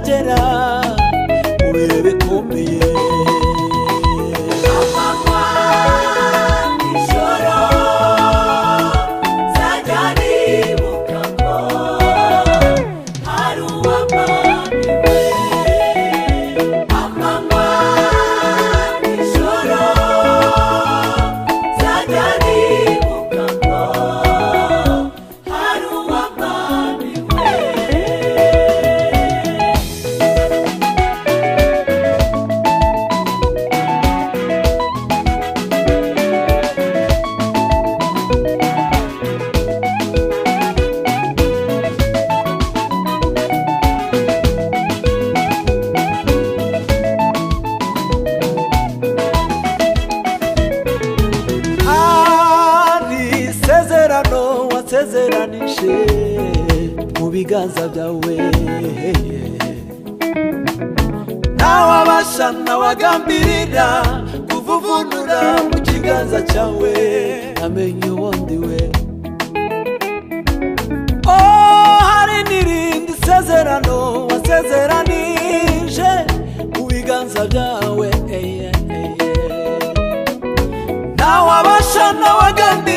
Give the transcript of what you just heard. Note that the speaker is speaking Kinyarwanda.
uzagera mu bihe bikomeye. amanywa n'ijoro nzajya nibuka ko hari uwamaniwe. amanywa n'ijoro nzajya nibuka ko hari uwamaniwe. hari isezerano wasezeranije mu biganza byawe, ntawabasha ntawagambirira kuvuvunura mu kiganza cyawe. namenye ubundi we. hari n'irindi sezerano wasezeranije mu biganza byawe, ntawabasha ntawagambirira